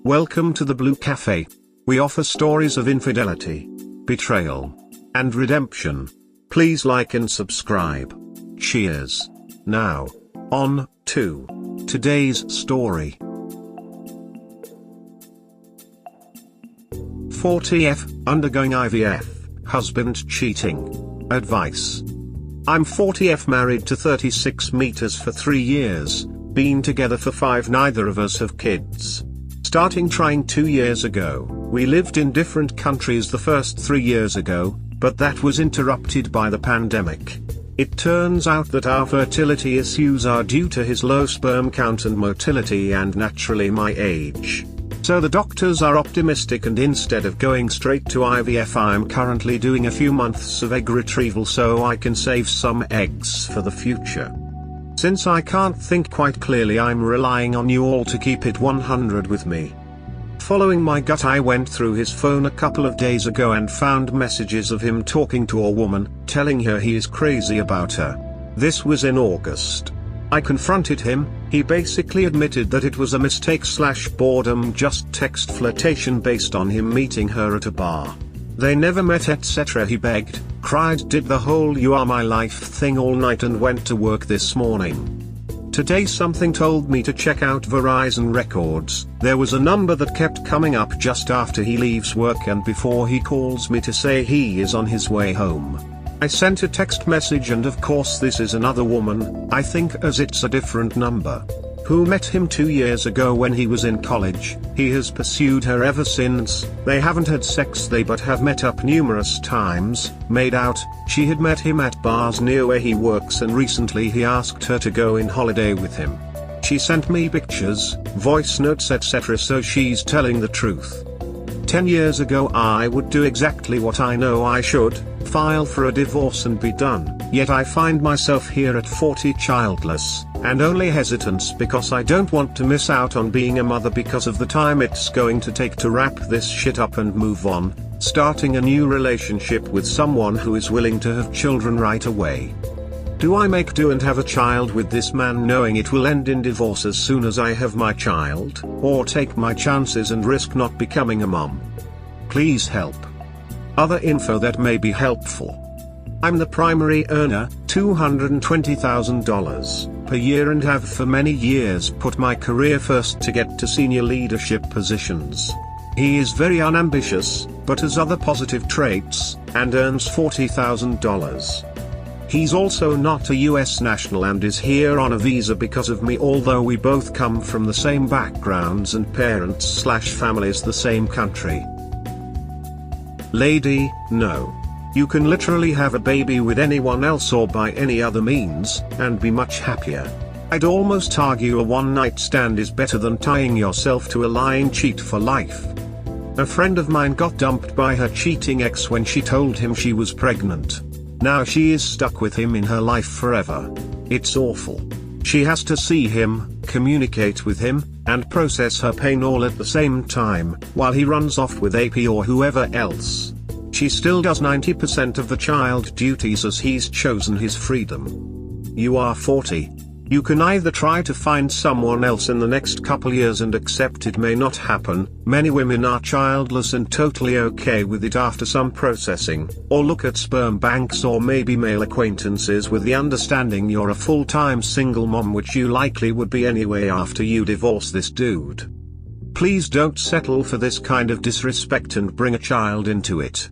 Welcome to the Blue Cafe. We offer stories of infidelity, betrayal, and redemption. Please like and subscribe. Cheers. Now, on to today's story. 40F, undergoing IVF, husband cheating. Advice. I'm 40F, married to 36 meters for 3 years, been together for 5, neither of us have kids. Starting trying 2 years ago, we lived in different countries the first 3 years ago, but that was interrupted by the pandemic. It turns out that our fertility issues are due to his low sperm count and motility and naturally my age. So the doctors are optimistic, and instead of going straight to IVF, I'm currently doing a few months of egg retrieval so I can save some eggs for the future. Since I can't think quite clearly, I'm relying on you all to keep it 100 with me. Following my gut, I went through his phone a couple of days ago and found messages of him talking to a woman, telling her he is crazy about her. This was in August. I confronted him. He basically admitted that it was a mistake/boredom, just text flirtation based on him meeting her at a bar. They never met, etc. He begged, cried, did the whole "you are my life" thing all night, and went to work this morning. Today something told me to check out Verizon records. There was a number that kept coming up just after he leaves work and before he calls me to say he is on his way home. I sent a text message, and of course this is another woman, I think, as it's a different number, who met him 2 years ago when he was in college. He has pursued her ever since. They haven't had sex but have met up numerous times, made out. She had met him at bars near where he works, and recently he asked her to go on holiday with him. She sent me pictures, voice notes, etc. So she's telling the truth. 10 years ago I would do exactly what I know I should, file for a divorce and be done, yet I find myself here at 40 childless, and only hesitance because I don't want to miss out on being a mother because of the time it's going to take to wrap this shit up and move on, starting a new relationship with someone who is willing to have children right away. Do I make do and have a child with this man knowing it will end in divorce as soon as I have my child, or take my chances and risk not becoming a mom? Please help. Other info that may be helpful. I'm the primary earner, $220,000 per year, and have for many years put my career first to get to senior leadership positions. He is very unambitious, but has other positive traits, and earns $40,000. He's also not a US national and is here on a visa because of me, although we both come from the same backgrounds and parents/families the same country. Lady, no. You can literally have a baby with anyone else or by any other means, and be much happier. I'd almost argue a one-night stand is better than tying yourself to a lying cheat for life. A friend of mine got dumped by her cheating ex when she told him she was pregnant. Now she is stuck with him in her life forever. It's awful. She has to see him, communicate with him, and process her pain all at the same time, while he runs off with AP or whoever else. She still does 90% of the child duties as he's chosen his freedom. You are 40. You can either try to find someone else in the next couple years and accept it may not happen. Many women are childless and totally okay with it after some processing, or look at sperm banks or maybe male acquaintances with the understanding you're a full-time single mom, which you likely would be anyway after you divorce this dude. Please don't settle for this kind of disrespect and bring a child into it.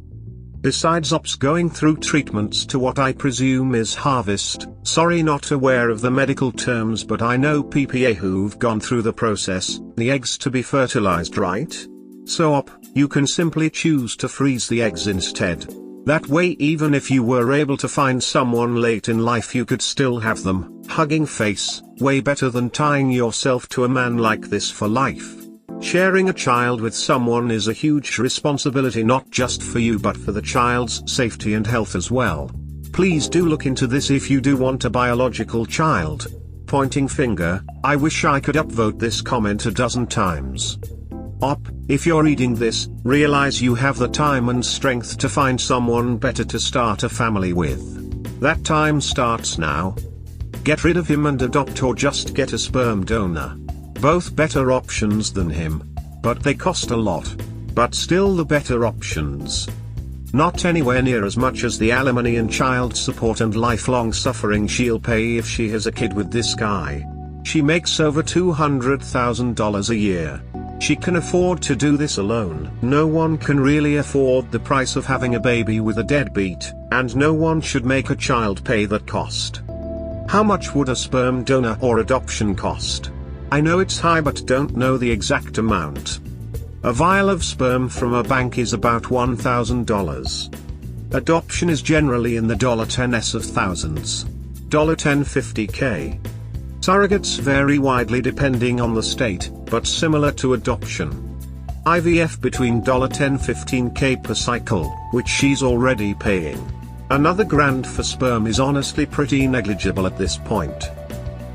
Besides ops going through treatments to what I presume is harvest, sorry not aware of the medical terms, but I know PPA who've gone through the process, the eggs to be fertilized, right? So op, you can simply choose to freeze the eggs instead. That way even if you were able to find someone late in life you could still have them, hugging face, way better than tying yourself to a man like this for life. Sharing a child with someone is a huge responsibility, not just for you but for the child's safety and health as well. Please do look into this if you do want a biological child. Pointing finger, I wish I could upvote this comment a dozen times. Op, if you're reading this, realize you have the time and strength to find someone better to start a family with. That time starts now. Get rid of him and adopt, or just get a sperm donor. Both better options than him. but they cost a lot. But still the better options. Not anywhere near as much as the alimony and child support and lifelong suffering she'll pay if she has a kid with this guy. She makes over $200,000 a year. She can afford to do this alone. No one can really afford the price of having a baby with a deadbeat, and no one should make a child pay that cost. How much would a sperm donor or adoption cost? I know it's high but don't know the exact amount. A vial of sperm from a bank is about $1,000. Adoption is generally in the $10s of thousands. $10-50K. Surrogates vary widely depending on the state, but similar to adoption. IVF between $10-15K per cycle, which she's already paying. Another grand for sperm is honestly pretty negligible at this point.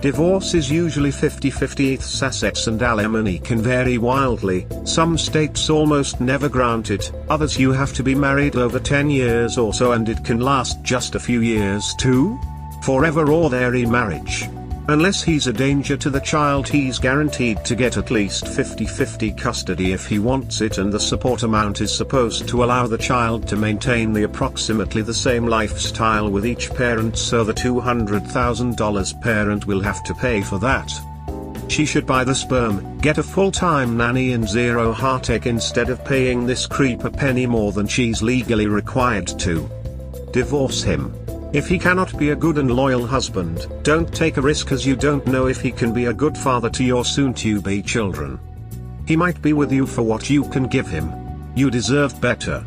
Divorce is usually 50-50. Assets and alimony can vary wildly, some states almost never grant it, others you have to be married over 10 years or so and it can last just a few years too. Forever or their remarriage. Unless he's a danger to the child he's guaranteed to get at least 50-50 custody if he wants it, and the support amount is supposed to allow the child to maintain the approximately the same lifestyle with each parent, so the $200,000 parent will have to pay for that. She should buy the sperm, get a full-time nanny and zero heartache instead of paying this creep a penny more than she's legally required to. Divorce him. If he cannot be a good and loyal husband, don't take a risk as you don't know if he can be a good father to your soon-to-be children. He might be with you for what you can give him. You deserve better.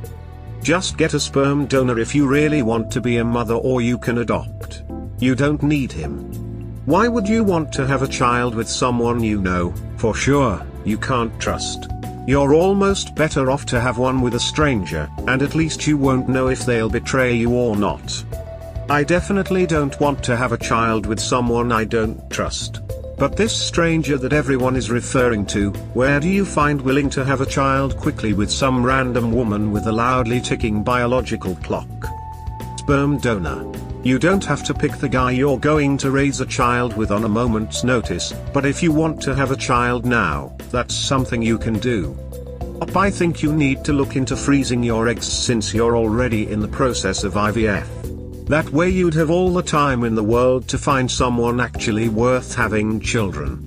Just get a sperm donor if you really want to be a mother, or you can adopt. You don't need him. Why would you want to have a child with someone you know, for sure, you can't trust? You're almost better off to have one with a stranger, and at least you won't know if they'll betray you or not. I definitely don't want to have a child with someone I don't trust. But this stranger that everyone is referring to, where do you find willing to have a child quickly with some random woman with a loudly ticking biological clock? Sperm donor. You don't have to pick the guy you're going to raise a child with on a moment's notice, but if you want to have a child now, that's something you can do. I think you need to look into freezing your eggs since you're already in the process of IVF. That way you'd have all the time in the world to find someone actually worth having children.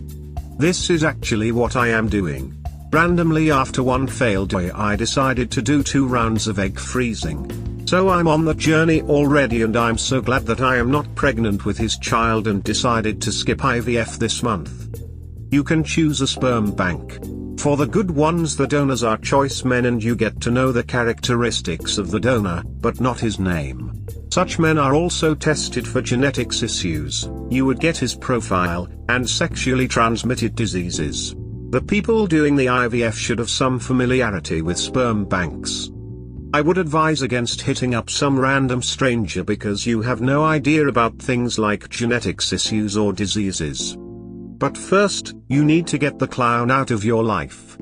This is actually what I am doing. Randomly after one failed day I decided to do 2 rounds of egg freezing. So I'm on that journey already, and I'm so glad that I am not pregnant with his child and decided to skip IVF this month. You can choose a sperm bank. For the good ones the donors are choice men and you get to know the characteristics of the donor, but not his name. Such men are also tested for genetics issues. You would get his profile, and sexually transmitted diseases. The people doing the IVF should have some familiarity with sperm banks. I would advise against hitting up some random stranger because you have no idea about things like genetics issues or diseases. But first, you need to get the clown out of your life.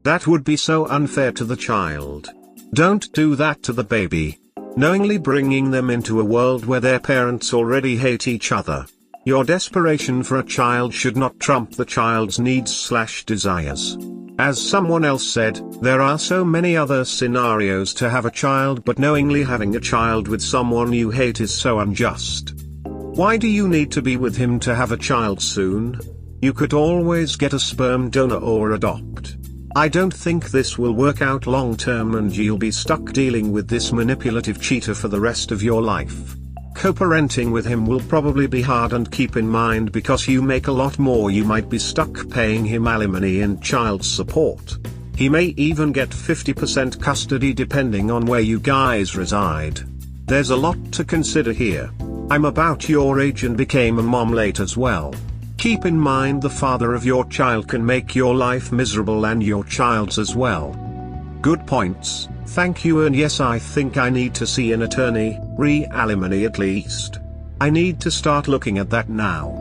That would be so unfair to the child. Don't do that to the baby. Knowingly bringing them into a world where their parents already hate each other. Your desperation for a child should not trump the child's needs/desires. As someone else said, there are so many other scenarios to have a child, but knowingly having a child with someone you hate is so unjust. Why do you need to be with him to have a child soon? You could always get a sperm donor or adopt. I don't think this will work out long term and you'll be stuck dealing with this manipulative cheater for the rest of your life. Co-parenting with him will probably be hard, and keep in mind because you make a lot more you might be stuck paying him alimony and child support. He may even get 50% custody depending on where you guys reside. There's a lot to consider here. I'm about your age and became a mom late as well. Keep in mind the father of your child can make your life miserable and your child's as well. Good points, thank you, and yes, I think I need to see an attorney, re-alimony at least. I need to start looking at that now.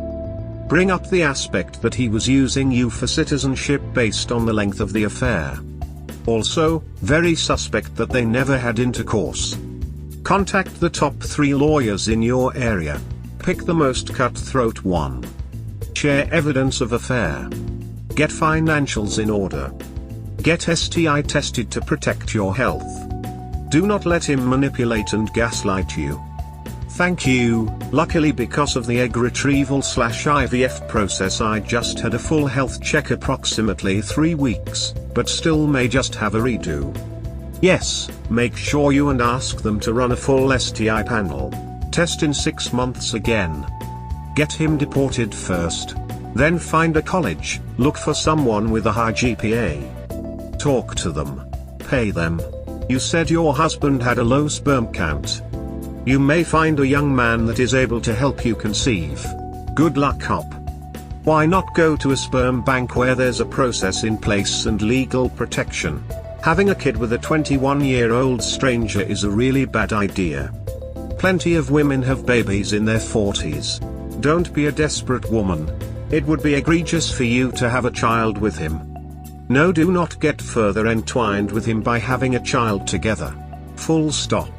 Bring up the aspect that he was using you for citizenship based on the length of the affair. Also, very suspect that they never had intercourse. Contact the top 3 lawyers in your area. Pick the most cutthroat one. Share evidence of affair. Get financials in order. Get STI tested to protect your health. Do not let him manipulate and gaslight you. Thank you. Luckily, because of the egg retrieval / IVF process, I just had a full health check approximately 3 weeks, but still may just have a redo. Yes, make sure you and ask them to run a full STI panel test in 6 months again. Get him deported first. Then find a college, look for someone with a high GPA. Talk to them. Pay them. You said your husband had a low sperm count. You may find a young man that is able to help you conceive. Good luck, hop. Why not go to a sperm bank where there's a process in place and legal protection? Having a kid with a 21-year-old stranger is a really bad idea. Plenty of women have babies in their 40s. Don't be a desperate woman. It would be egregious for you to have a child with him. No, do not get further entwined with him by having a child together. Full stop.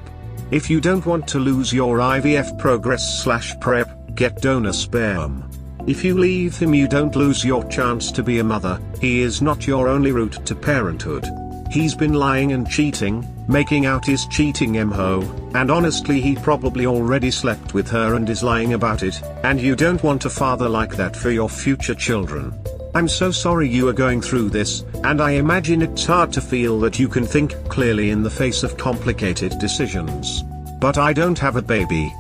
If you don't want to lose your IVF progress / prep, get donor sperm. If you leave him, you don't lose your chance to be a mother. He is not your only route to parenthood. He's been lying and cheating, making out his cheating MO, and honestly he probably already slept with her and is lying about it, and you don't want a father like that for your future children. I'm so sorry you are going through this, and I imagine it's hard to feel that you can think clearly in the face of complicated decisions. But I don't have a baby.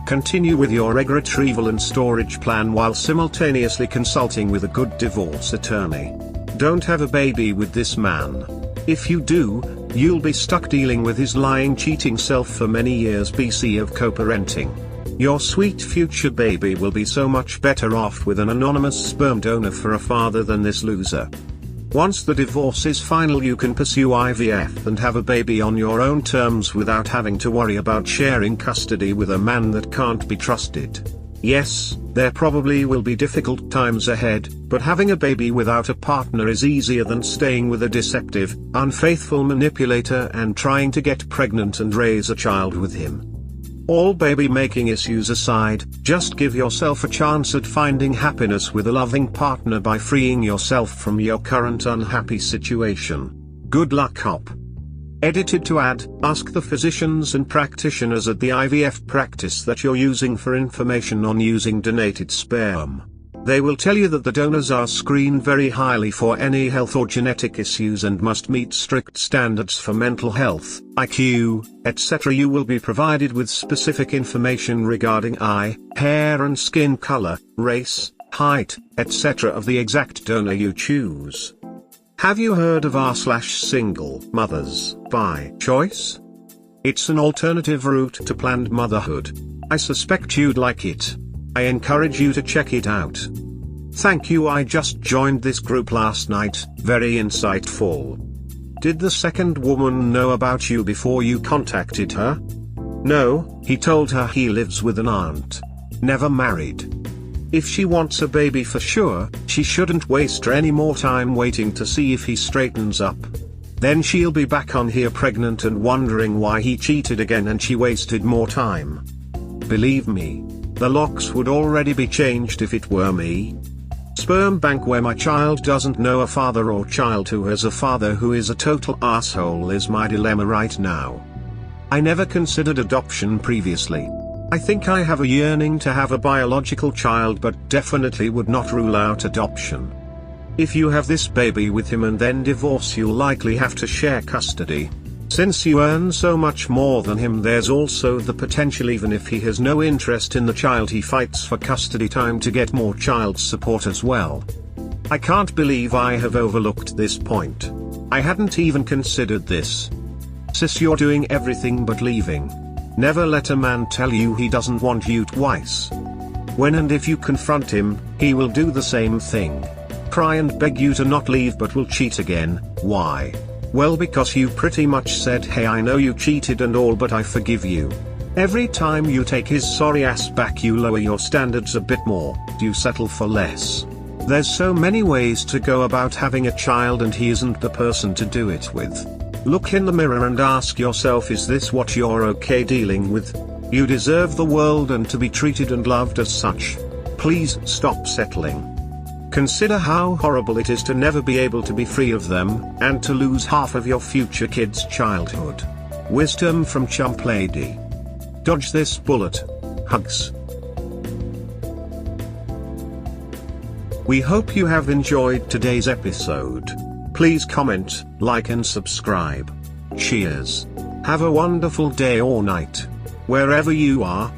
Continue with your egg retrieval and storage plan while simultaneously consulting with a good divorce attorney. Don't have a baby with this man. If you do, you'll be stuck dealing with his lying, cheating self for many years BC of co-parenting. Your sweet future baby will be so much better off with an anonymous sperm donor for a father than this loser. Once the divorce is final, you can pursue IVF and have a baby on your own terms without having to worry about sharing custody with a man that can't be trusted. Yes, there probably will be difficult times ahead, but having a baby without a partner is easier than staying with a deceptive, unfaithful manipulator and trying to get pregnant and raise a child with him. All baby-making issues aside, just give yourself a chance at finding happiness with a loving partner by freeing yourself from your current unhappy situation. Good luck, hop. Edited to add, ask the physicians and practitioners at the IVF practice that you're using for information on using donated sperm. They will tell you that the donors are screened very highly for any health or genetic issues and must meet strict standards for mental health, IQ, etc. You will be provided with specific information regarding eye, hair and skin color, race, height, etc. of the exact donor you choose. Have you heard of r/single mothers by choice? It's an alternative route to planned motherhood. I suspect you'd like it. I encourage you to check it out. Thank you. I just joined this group last night, very insightful. Did the second woman know about you before you contacted her? No, he told her he lives with an aunt. Never married. If she wants a baby for sure, she shouldn't waste any more time waiting to see if he straightens up. Then she'll be back on here pregnant and wondering why he cheated again and she wasted more time. Believe me, the locks would already be changed if it were me. Sperm bank where my child doesn't know a father or child who has a father who is a total asshole is my dilemma right now. I never considered adoption previously. I think I have a yearning to have a biological child but definitely would not rule out adoption. If you have this baby with him and then divorce, you'll likely have to share custody. Since you earn so much more than him, there's also the potential, even if he has no interest in the child, he fights for custody time to get more child support as well. I can't believe I have overlooked this point. I hadn't even considered this. Sis, you're doing everything but leaving. Never let a man tell you he doesn't want you twice. When and if you confront him, he will do the same thing. Cry and beg you to not leave but will cheat again. Why? Well, because you pretty much said, hey, I know you cheated and all, but I forgive you. Every time you take his sorry ass back, you lower your standards a bit more, you settle for less. There's so many ways to go about having a child and he isn't the person to do it with. Look in the mirror and ask yourself, is this what you're okay dealing with? You deserve the world and to be treated and loved as such. Please stop settling. Consider how horrible it is to never be able to be free of them, and to lose half of your future kid's childhood. Wisdom from Chump Lady. Dodge this bullet. Hugs. We hope you have enjoyed today's episode. Please comment, like and subscribe. Cheers. Have a wonderful day or night, wherever you are.